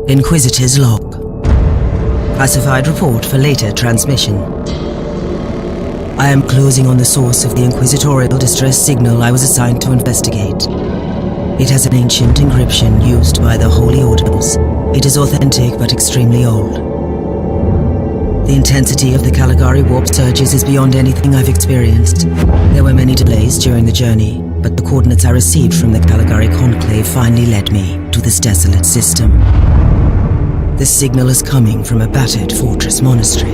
Inquisitor's log. Classified report for later transmission. I am closing on the source of the Inquisitorial distress signal I was assigned to investigate. It has an ancient encryption used by the Holy Orders. It is authentic but extremely old. The intensity of the Caligari warp surges is beyond anything I've experienced. There were many delays during the journey, but the coordinates I received from the Caligari Conclave finally led me to this desolate system. The signal is coming from a battered fortress-monastery.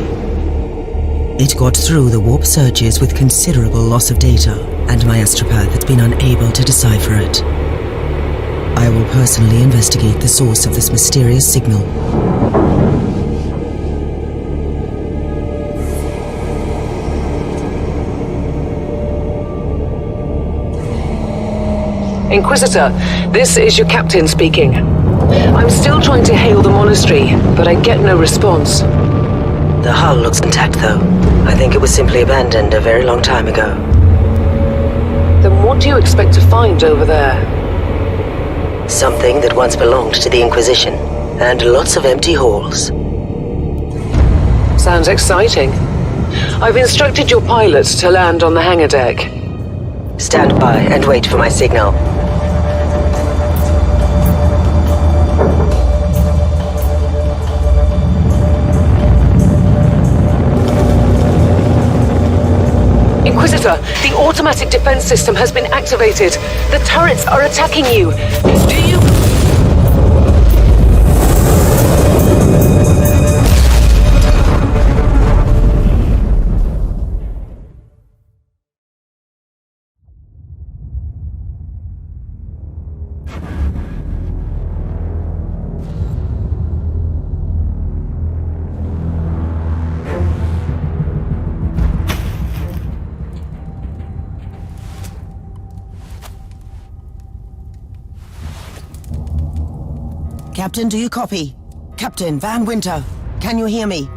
It got through the warp surges with considerable loss of data, and my astropath has been unable to decipher it. I will personally investigate the source of this mysterious signal. Inquisitor, this is your captain speaking. I'm still trying to hail the monastery, but I get no response. The hull looks intact, though. I think it was simply abandoned a very long time ago. Then what do you expect to find over there? Something that once belonged to the Inquisition, and lots of empty halls. Sounds exciting. I've instructed your pilots to land on the hangar deck. Stand by and wait for my signal. Inquisitor, the automatic defense system has been activated. The turrets are attacking you. Do you... Captain, do you copy? Captain Van Winter, can you hear me?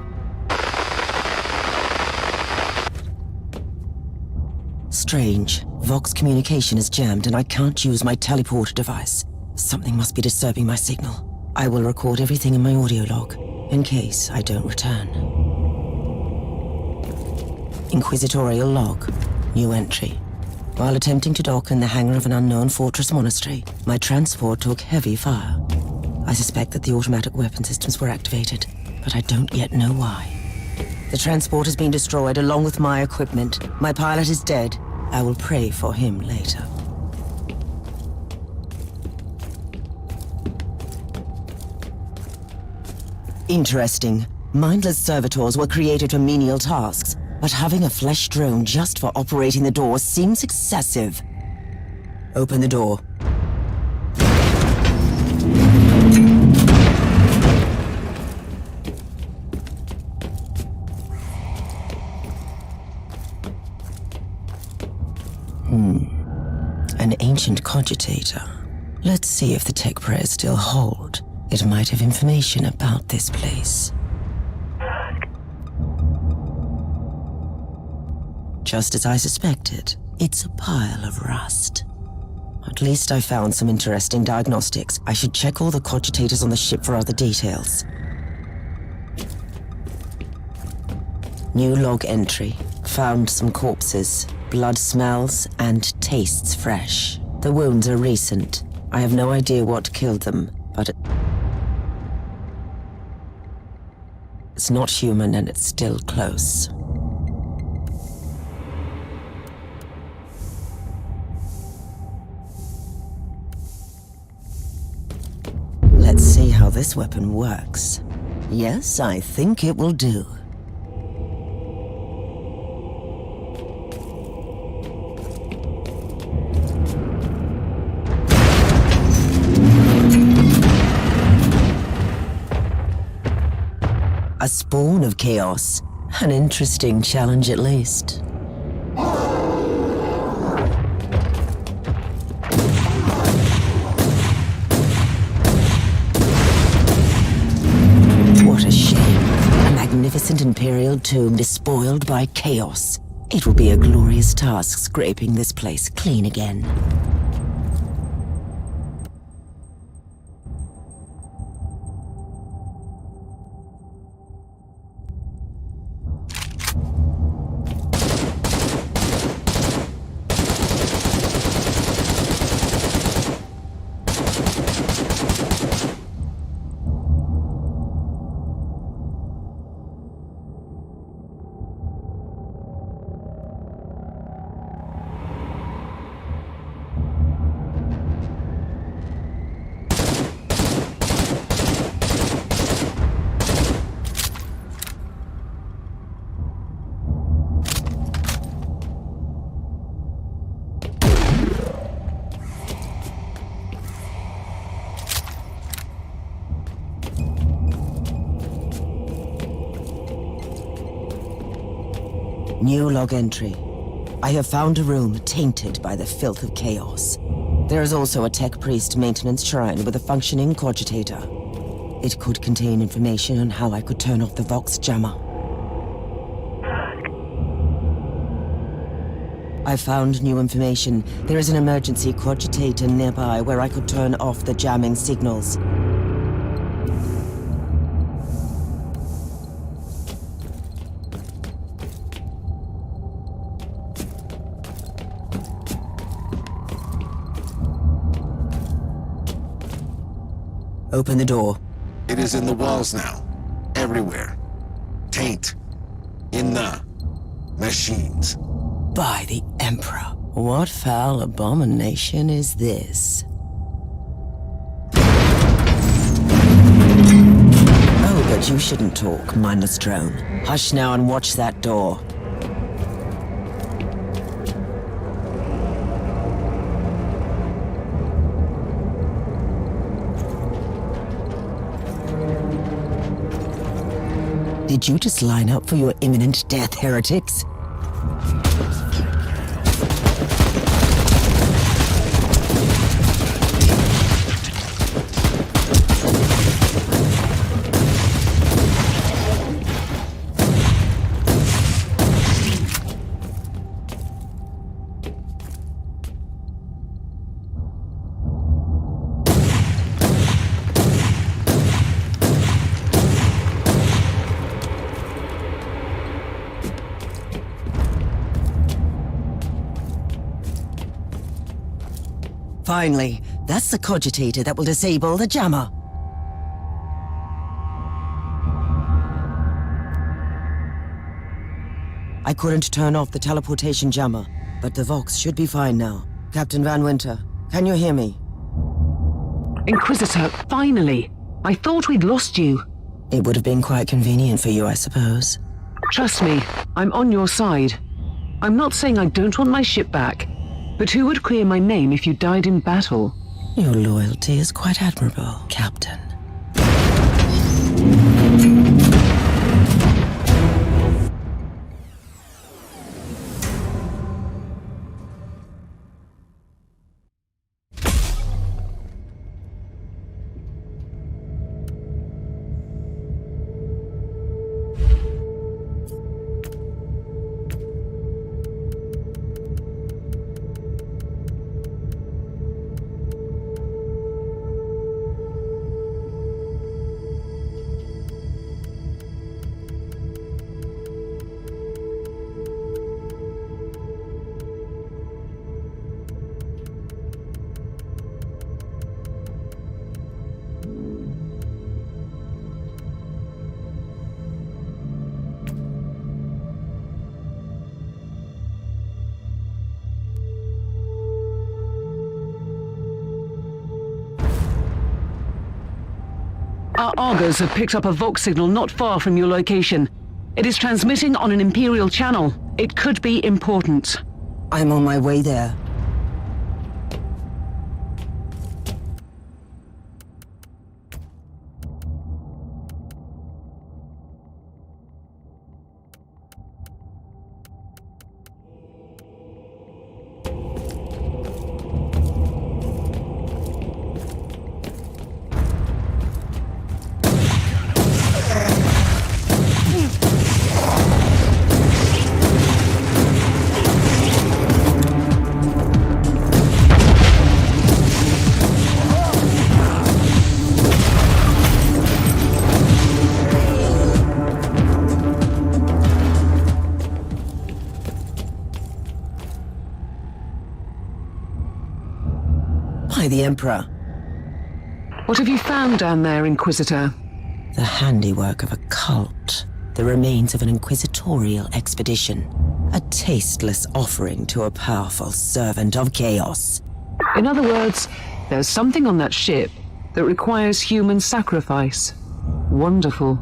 Strange. Vox communication is jammed and I can't use my teleporter device. Something must be disturbing my signal. I will record everything in my audio log, in case I don't return. Inquisitorial log. New entry. While attempting to dock in the hangar of an unknown fortress monastery, my transport took heavy fire. I suspect that the automatic weapon systems were activated, but I don't yet know why. The transport has been destroyed along with my equipment. My pilot is dead. I will pray for him later. Interesting. Mindless servitors were created for menial tasks, but having a flesh drone just for operating the door seems excessive. Open the door. An ancient cogitator. Let's see if the tech prayers still hold. It might have information about this place. Just as I suspected, it's a pile of rust. At least I found some interesting diagnostics. I should check all the cogitators on the ship for other details. New log entry. Found some corpses. Blood smells and tastes fresh. The wounds are recent. I have no idea what killed them, but it's not human and it's still close. Let's see how this weapon works. Yes, I think it will do. A spawn of chaos. An interesting challenge at least. What a shame. A magnificent Imperial tomb despoiled by chaos. It will be a glorious task scraping this place clean again. New log entry. I have found a room tainted by the filth of chaos. There is also a tech priest maintenance shrine with a functioning cogitator. It could contain information on how I could turn off the Vox jammer. I found new information. There is an emergency cogitator nearby where I could turn off the jamming signals. Open the door. It is in the walls now. Everywhere. Taint. In the machines. By the Emperor. What foul abomination is this? Oh, but you shouldn't talk, mindless drone. Hush now and watch that door. Did you just line up for your imminent death, heretics? Finally, that's the cogitator that will disable the jammer. I couldn't turn off the teleportation jammer, but the Vox should be fine now. Captain Van Winter, can you hear me? Inquisitor, finally! I thought we'd lost you. It would have been quite convenient for you, I suppose. Trust me, I'm on your side. I'm not saying I don't want my ship back, but who would clear my name if you died in battle? Your loyalty is quite admirable, Captain. Our Argos have picked up a Vox signal not far from your location. It is transmitting on an Imperial channel. It could be important. I'm on my way there. By the Emperor. What have you found down there, Inquisitor? The handiwork of a cult. The remains of an inquisitorial expedition. A tasteless offering to a powerful servant of chaos. In other words, there's something on that ship that requires human sacrifice. Wonderful.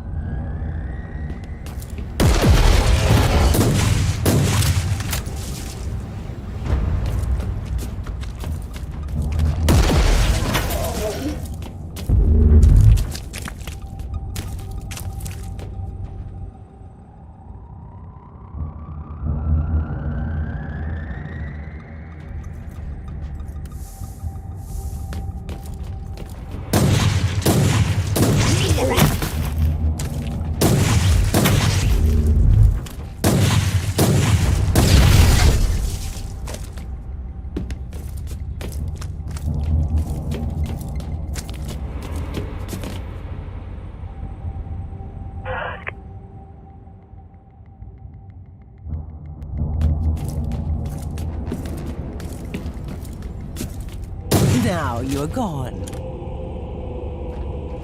you're gone.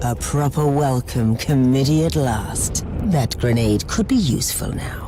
A proper welcome committee at last. That grenade could be useful now.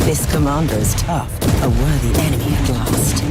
This commander is tough, a worthy enemy at last.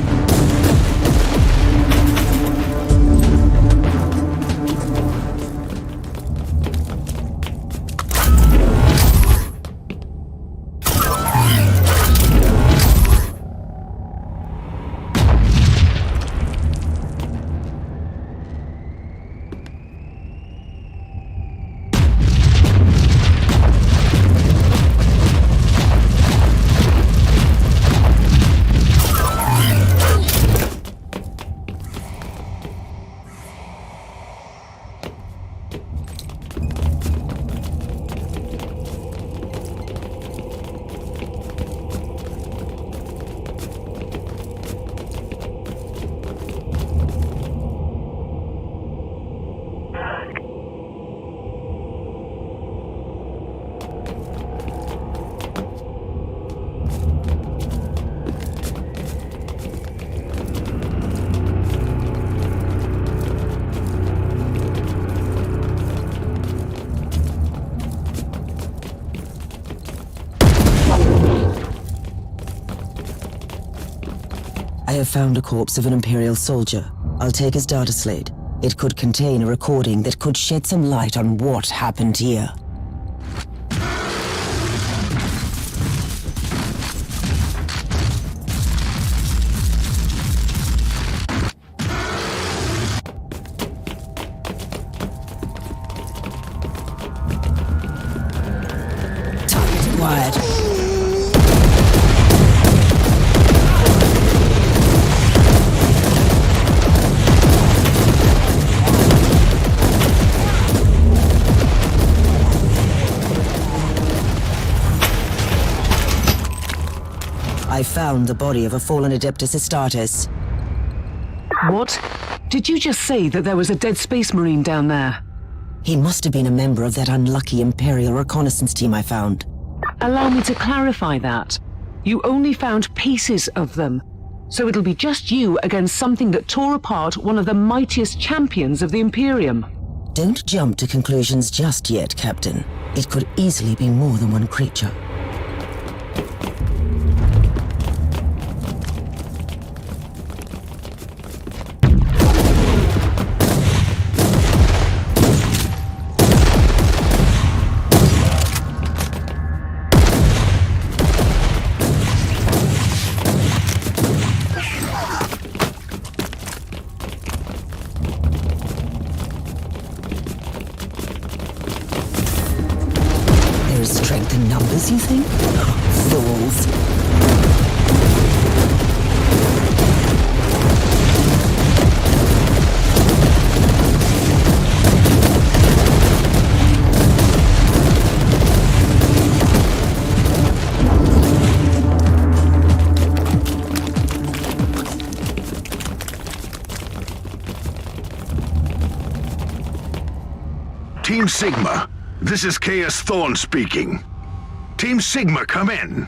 I have found a corpse of an Imperial soldier. I'll take his data slate. It could contain a recording that could shed some light on what happened here. Target acquired. I found the body of a fallen Adeptus Astartes. What? Did you just say that there was a dead Space Marine down there? He must have been a member of that unlucky Imperial reconnaissance team I found. Allow me to clarify that. You only found pieces of them, so it'll be just you against something that tore apart one of the mightiest champions of the Imperium. Don't jump to conclusions just yet, Captain. It could easily be more than one creature. Strength in numbers, you think? Fools. Team Sigma, this is Chaos Thorne speaking. Team Sigma, come in.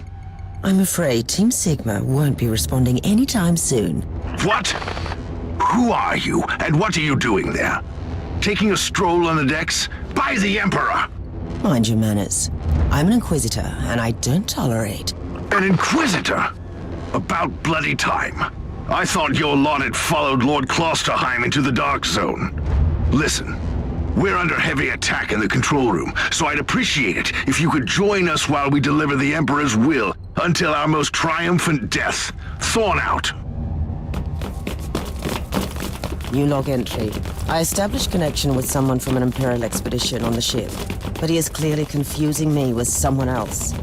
I'm afraid Team Sigma won't be responding anytime soon. What? Who are you, and what are you doing there? Taking a stroll on the decks? By the Emperor! Mind your manners. I'm an Inquisitor, and I don't tolerate. An Inquisitor? About bloody time. I thought your lot had followed Lord Klosterheim into the Dark Zone. Listen. We're under heavy attack in the control room, so I'd appreciate it if you could join us while we deliver the Emperor's will until our most triumphant death. Thorne out. New log entry. I established connection with someone from an Imperial expedition on the ship, but he is clearly confusing me with someone else.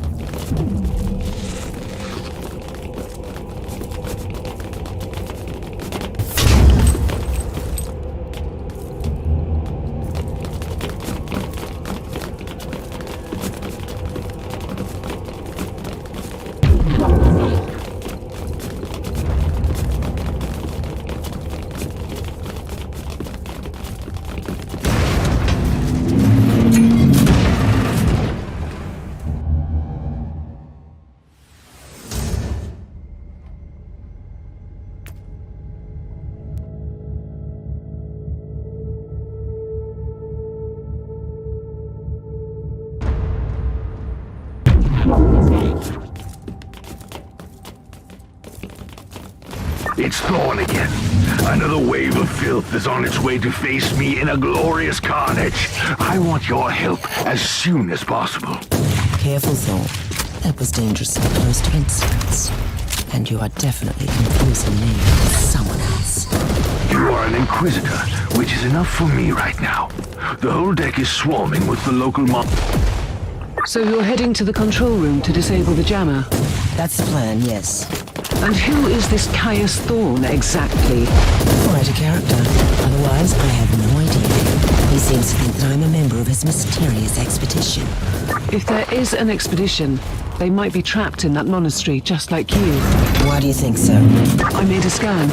It's Thorne again. Another wave of filth is on its way to face me in a glorious carnage. I want your help as soon as possible. Careful, Thorne. That was dangerously close to insults. And you are definitely confusing me with someone else. You are an Inquisitor, which is enough for me right now. The whole deck is swarming with the local mob. So you're heading to the control room to disable the jammer? That's the plan, yes. And who is this Caius Thorne exactly? Quite a character. Otherwise, I have no idea. He seems to think that I'm a member of his mysterious expedition. If there is an expedition, they might be trapped in that monastery, just like you. Why do you think so? I made a scan.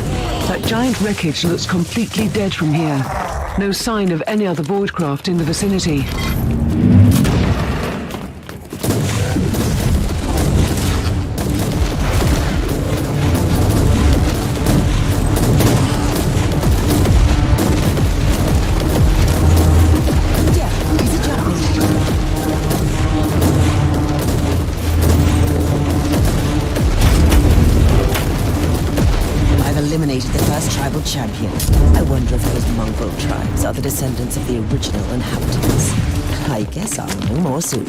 That giant wreckage looks completely dead from here. No sign of any other voidcraft in the vicinity. Champion. I wonder if those mongrel tribes are the descendants of the original inhabitants. I guess I'll know more soon.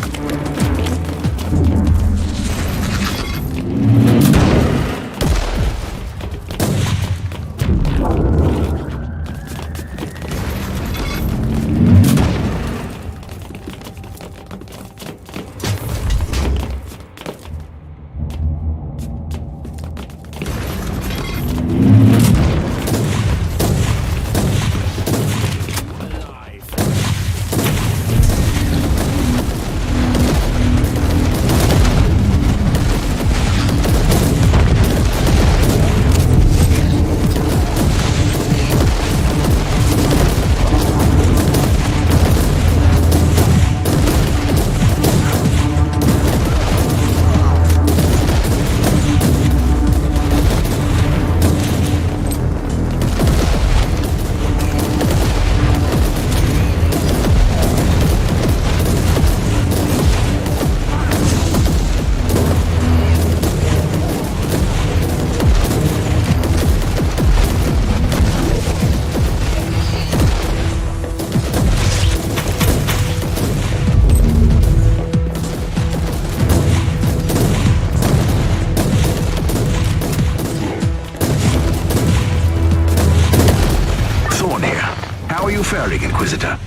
Inquisitor.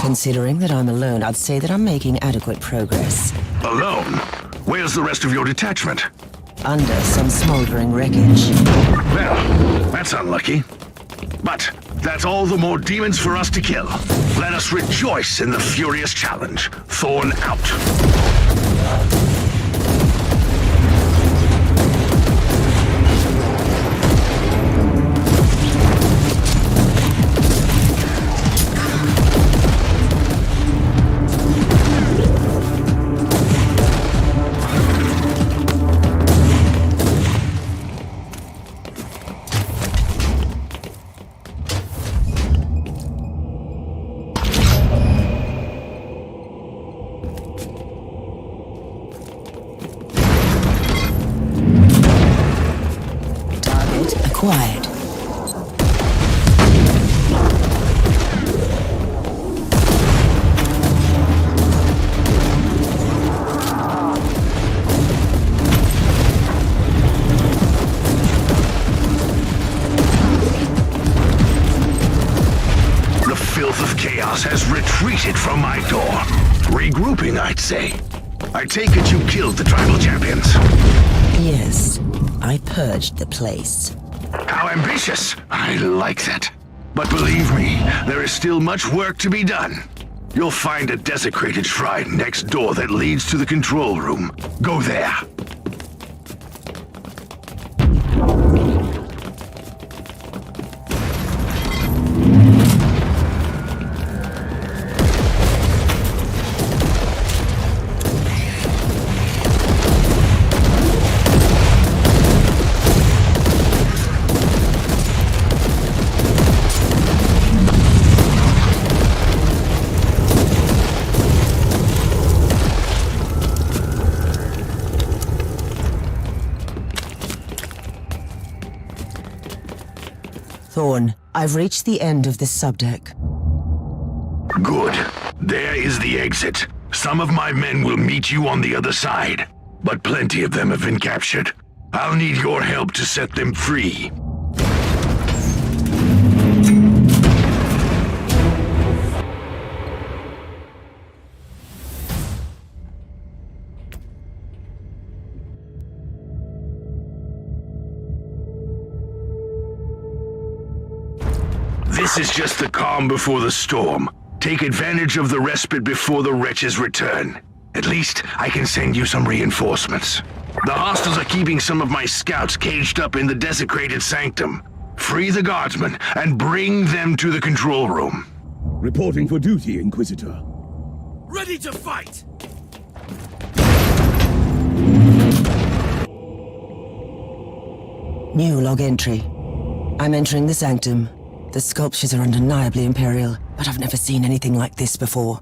Considering that I'm alone, I'd say that I'm making adequate progress. Alone? Where's the rest of your detachment? Under some smoldering wreckage. Well, that's unlucky. But that's all the more demons for us to kill. Let us rejoice in the furious challenge. Thorne out. Acquired. The filth of chaos has retreated from my door. Regrouping, I'd say. I take it you killed the tribal champions. Yes, I purged the place. How ambitious! I like that. But believe me, there is still much work to be done. You'll find a desecrated shrine next door that leads to the control room. Go there. Thorne, I've reached the end of this subdeck. Good. There is the exit. Some of my men will meet you on the other side, but plenty of them have been captured. I'll need your help to set them free. This is just the calm before the storm. Take advantage of the respite before the wretches return. At least, I can send you some reinforcements. The hostiles are keeping some of my scouts caged up in the desecrated sanctum. Free the Guardsmen and bring them to the control room. Reporting for duty, Inquisitor. Ready to fight! New log entry. I'm entering the sanctum. The sculptures are undeniably Imperial, but I've never seen anything like this before.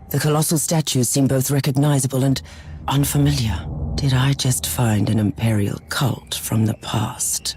The colossal statues seem both recognizable and unfamiliar. Did I just find an Imperial cult from the past?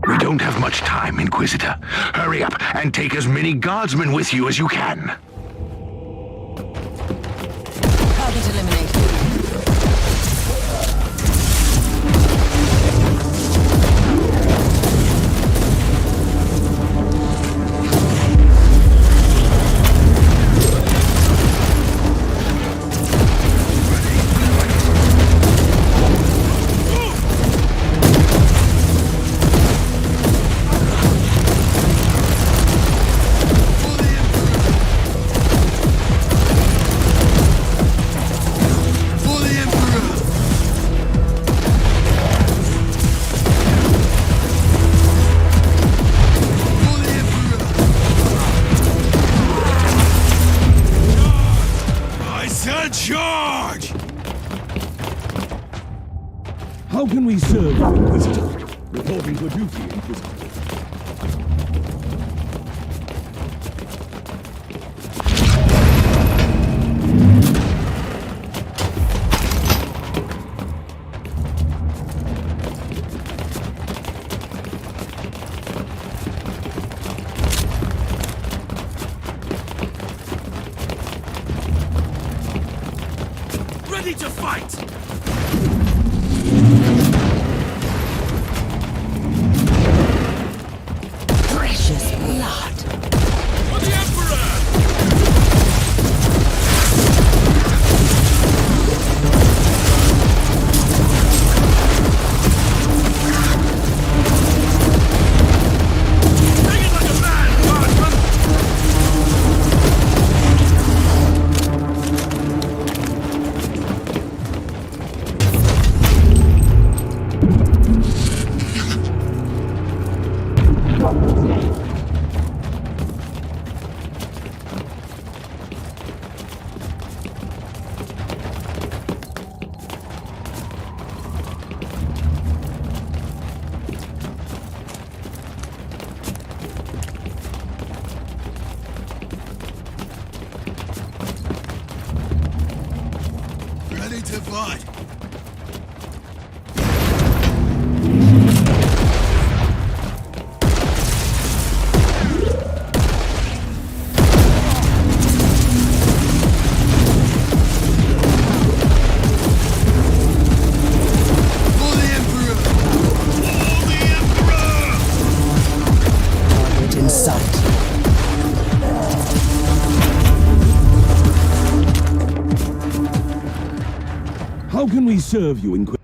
We don't have much time, Inquisitor. Hurry up and take as many Guardsmen with you as you can. Target eliminated. Charge! How can we serve you, Inquisitor? Reporting for duty, Inquisitor. Ready to fight! Precious blood. For the Emperor! Bring it like a man, Guardsman! we serve you, Inquisitor?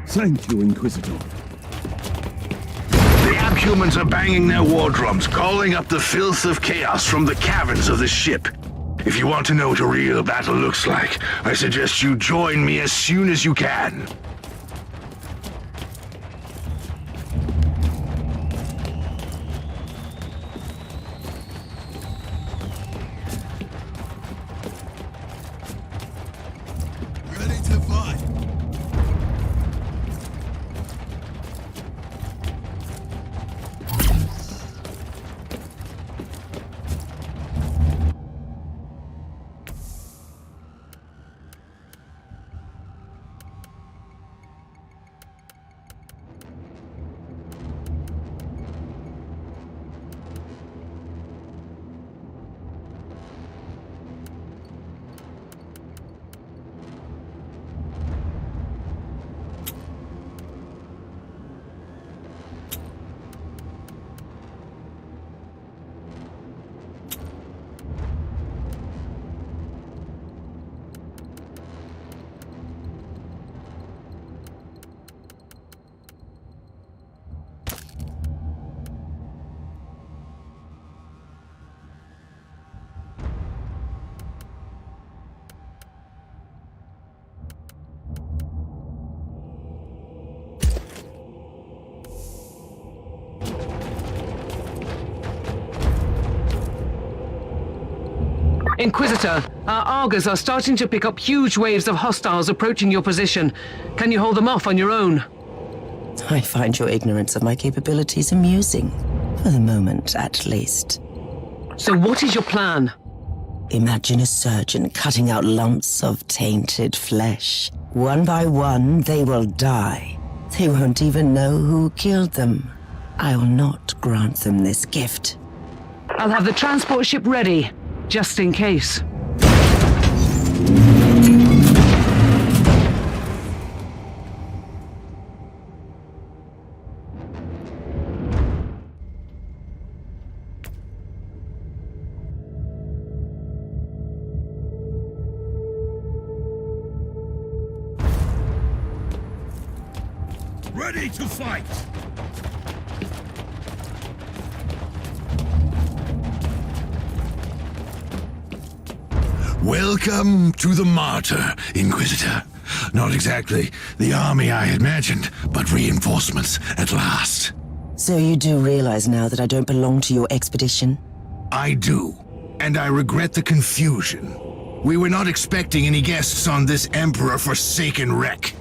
Thank you, Inquisitor. The abhumans are banging their war drums, calling up the filth of chaos from the caverns of the ship. If you want to know what a real battle looks like, I suggest you join me as soon as you can. Ready to fight. Inquisitor, our Argers are starting to pick up huge waves of hostiles approaching your position. Can you hold them off on your own? I find your ignorance of my capabilities amusing. For the moment, at least. So what is your plan? Imagine a surgeon cutting out lumps of tainted flesh. One by one, they will die. They won't even know who killed them. I will not grant them this gift. I'll have the transport ship ready, just in case. Ready to fight! Welcome to the Martyr, Inquisitor. Not exactly the army I imagined, but reinforcements at last. So you do realize now that I don't belong to your expedition? I do, and I regret the confusion. We were not expecting any guests on this Emperor-forsaken wreck.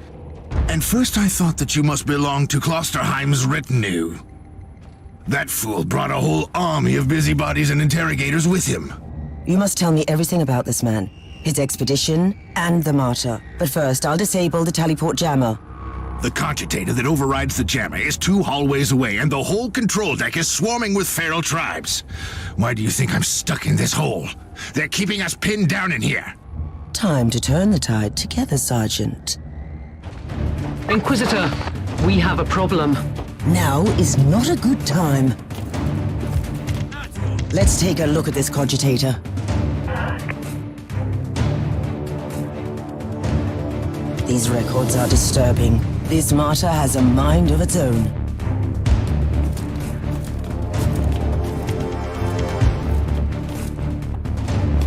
And first I thought that you must belong to Klosterheim's retinue. That fool brought a whole army of busybodies and interrogators with him. You must tell me everything about this man, his expedition, and the Martyr. But first, I'll disable the Tallyport jammer. The cogitator that overrides the jammer is 2 hallways away, and the whole control deck is swarming with feral tribes. Why do you think I'm stuck in this hole? They're keeping us pinned down in here. Time to turn the tide together, Sergeant. Inquisitor, we have a problem. Now is not a good time. Let's take a look at this cogitator. These records are disturbing. This Martyr has a mind of its own.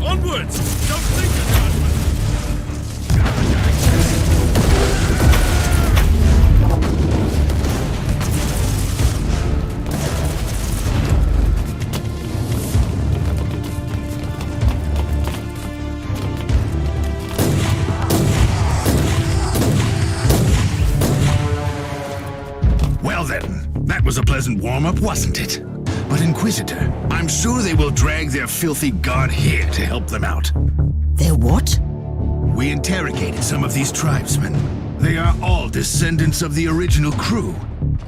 Onwards! Don't think of that! Well then, that was a pleasant warm-up, wasn't it? But Inquisitor, I'm sure they will drag their filthy god here to help them out. They're what? We interrogated some of these tribesmen. They are all descendants of the original crew.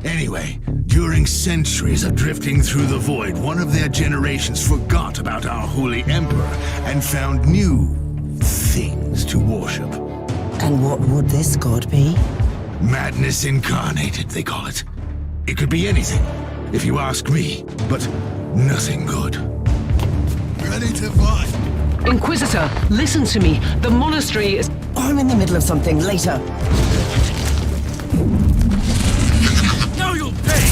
Anyway, during centuries of drifting through the void, one of their generations forgot about our holy emperor and found new things to worship. And what would this god be? Madness incarnated, they call it. It could be anything, if you ask me, but nothing good. Ready to fight. Inquisitor, listen to me. The monastery is... I'm in the middle of something. Later. Now you'll pay.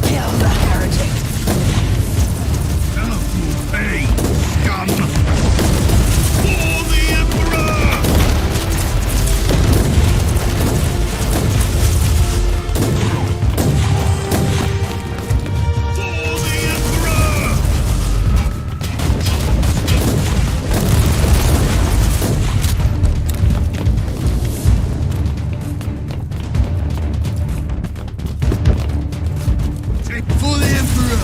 Kill the heretic. Now you'll pay. Scum. For the Emperor. For the Emperor. For the Emperor.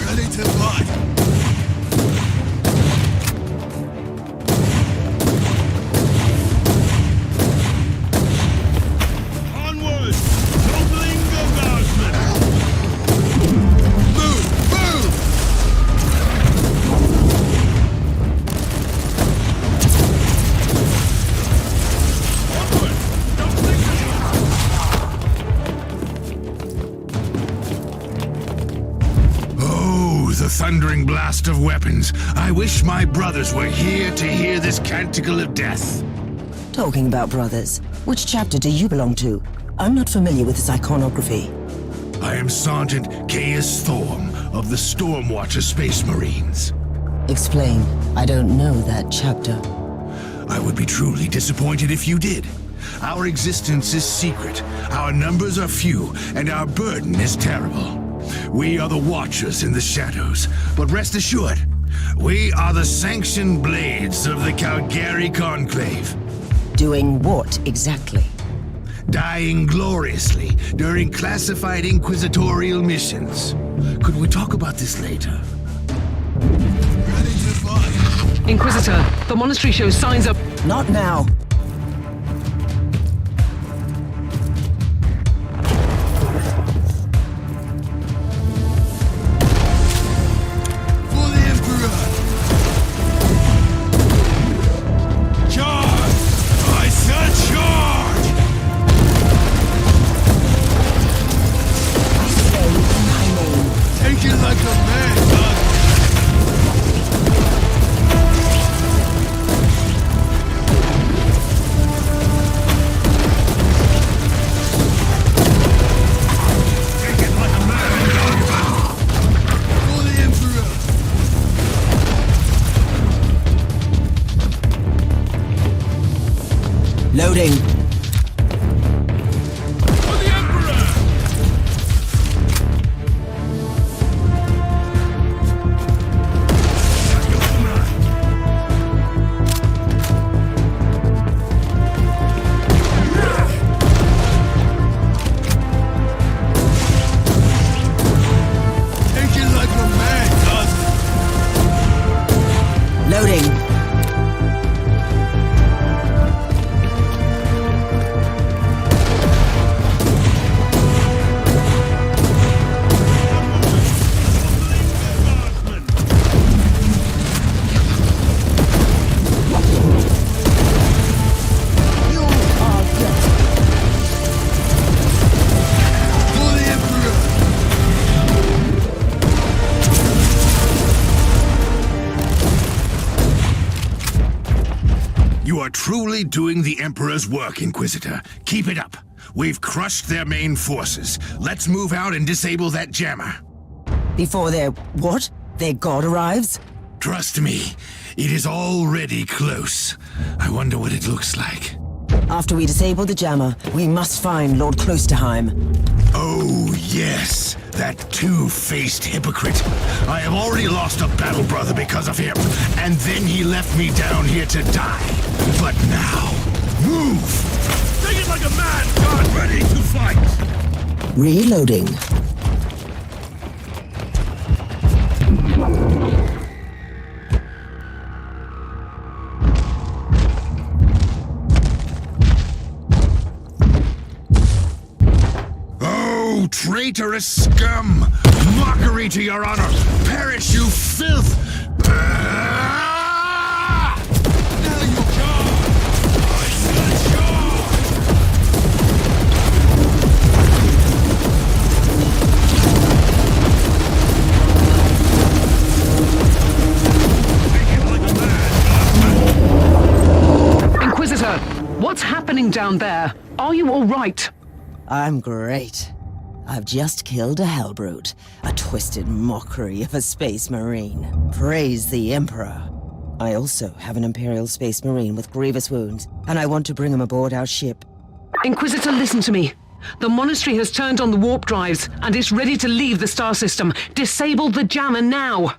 Ready to fight. Onward! Toppling the Guardsmen! Move! Move! Onward! Toppling the Oh, the thundering blast of weapons. I wish my brothers were here to hear this canticle of death. Talking about brothers, which chapter do you belong to? I'm not familiar with this iconography. I am Sergeant Caius Thorne of the Stormwatcher Space Marines. Explain. I don't know that chapter. I would be truly disappointed if you did. Our existence is secret, our numbers are few, and our burden is terrible. We are the Watchers in the shadows, but rest assured, we are the sanctioned blades of the Caligari Conclave. Doing what exactly? Dying gloriously during classified inquisitorial missions. Could we talk about this later? Ready to fight. Inquisitor, the monastery shows signs of... Not now. For the Emperor! Charge! I said charge! Take it like a man, son! Take it like a man, son! For the Emperor! Loading. For the Emperor! Take it like a man, son! Loading. You are guilty. For the Emperor! You are truly doing the Emperor's work, Inquisitor. Keep it up. We've crushed their main forces. Let's move out and disable that jammer. Before their what? Their god arrives? Trust me, it is already close. I wonder what it looks like. After we disable the jammer, we must find Lord Klosterheim. Oh, yes. That two-faced hypocrite. I have already lost a battle brother because of him. And then he left me down here to die. But now, move! Take it like a man, God, ready to fight! Reloading. Oh, traitorous scum! Mockery to your honor! Perish, you filth! Ah! Now you charge! I said charge! Take it like a man, Inquisitor, what's happening down there? Are you all right? I'm great. I've just killed a Hellbrute, a twisted mockery of a Space Marine. Praise the Emperor. I also have an Imperial Space Marine with grievous wounds, and I want to bring him aboard our ship. Inquisitor, listen to me. The monastery has turned on the warp drives, and it's ready to leave the star system. Disable the jammer now!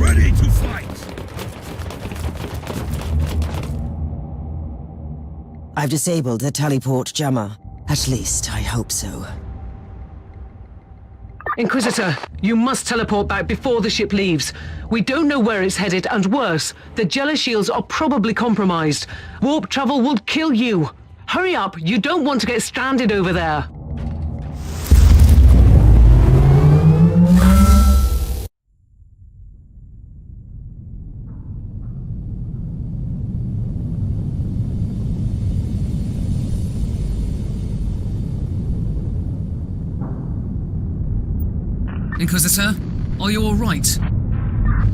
ready to fight! I've disabled the teleport jammer. At least, I hope so. Inquisitor, you must teleport back before the ship leaves. We don't know where it's headed, and worse, the Jella shields are probably compromised. Warp travel will kill you. Hurry up, you don't want to get stranded over there. Inquisitor, are you all right?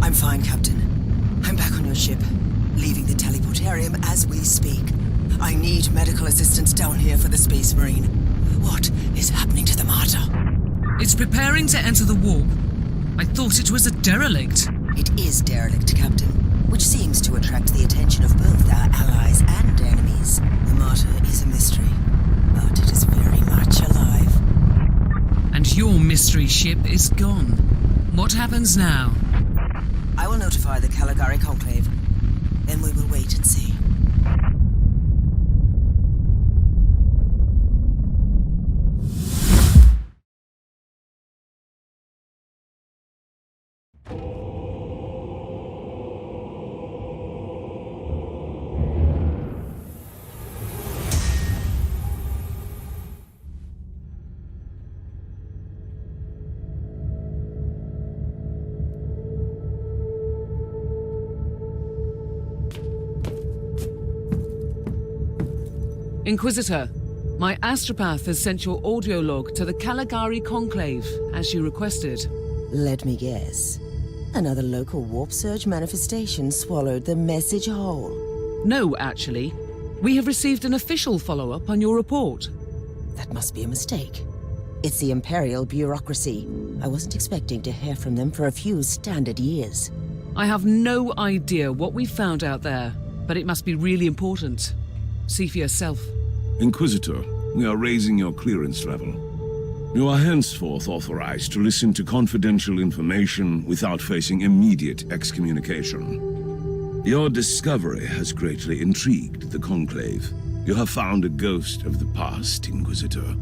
I'm fine, Captain. I'm back on your ship, leaving the teleportarium as we speak. I need medical assistance down here for the Space Marine. What is happening to the Martyr? It's preparing to enter the warp. I thought it was a derelict. It is derelict, Captain, which seems to attract the attention of both our allies and enemies. The Martyr is a mystery, but it is very much alive. And your mystery ship is gone. What happens now? I will notify the Caligari Conclave. Then we will wait and see. Inquisitor, my astropath has sent your audio log to the Caligari Conclave, as you requested. Let me guess. Another local warp surge manifestation swallowed the message whole. No, actually. We have received an official follow-up on your report. That must be a mistake. It's the Imperial bureaucracy. I wasn't expecting to hear from them for a few standard years. I have no idea what we found out there, but it must be really important. See for yourself. Inquisitor, we are raising your clearance level. You are henceforth authorized to listen to confidential information without facing immediate excommunication. Your discovery has greatly intrigued the Conclave. You have found a ghost of the past, Inquisitor.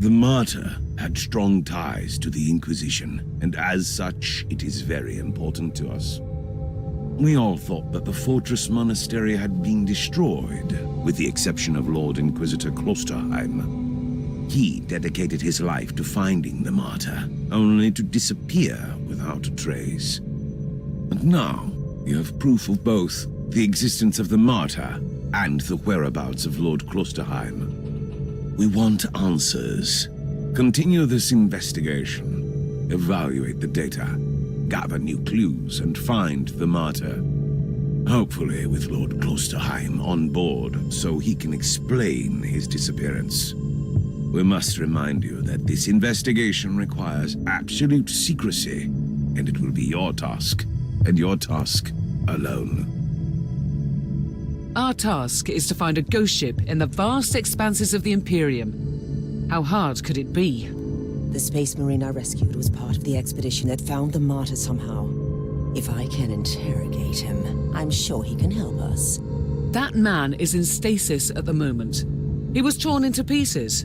The Martyr had strong ties to the Inquisition, and as such, it is very important to us. We all thought that the fortress-monastery had been destroyed, with the exception of Lord Inquisitor Klosterheim. He dedicated his life to finding the Martyr, only to disappear without a trace. And now, you have proof of both the existence of the Martyr and the whereabouts of Lord Klosterheim. We want answers. Continue this investigation. Evaluate the data. Gather new clues and find the Martyr. Hopefully with Lord Klosterheim on board so he can explain his disappearance. We must remind you that this investigation requires absolute secrecy, and it will be your task, and your task alone. Our task is to find a ghost ship in the vast expanses of the Imperium. How hard could it be? The Space Marine I rescued was part of the expedition that found the Martyr somehow. If I can interrogate him, I'm sure he can help us. That man is in stasis at the moment. He was torn into pieces.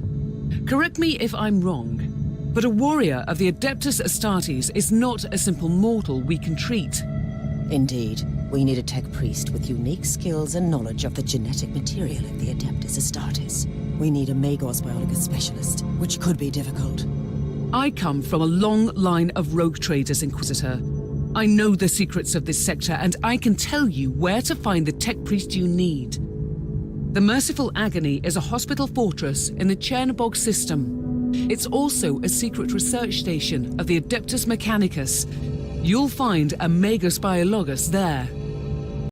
Correct me if I'm wrong, but a warrior of the Adeptus Astartes is not a simple mortal we can treat. Indeed. We need a tech priest with unique skills and knowledge of the genetic material of the Adeptus Astartes. We need a Magos biologist specialist, which could be difficult. I come from a long line of rogue traders, Inquisitor. I know the secrets of this sector, and I can tell you where to find the tech priest you need. The Merciful Agony is a hospital fortress in the Chernobog system. It's also a secret research station of the Adeptus Mechanicus. You'll find a Magos biologist there.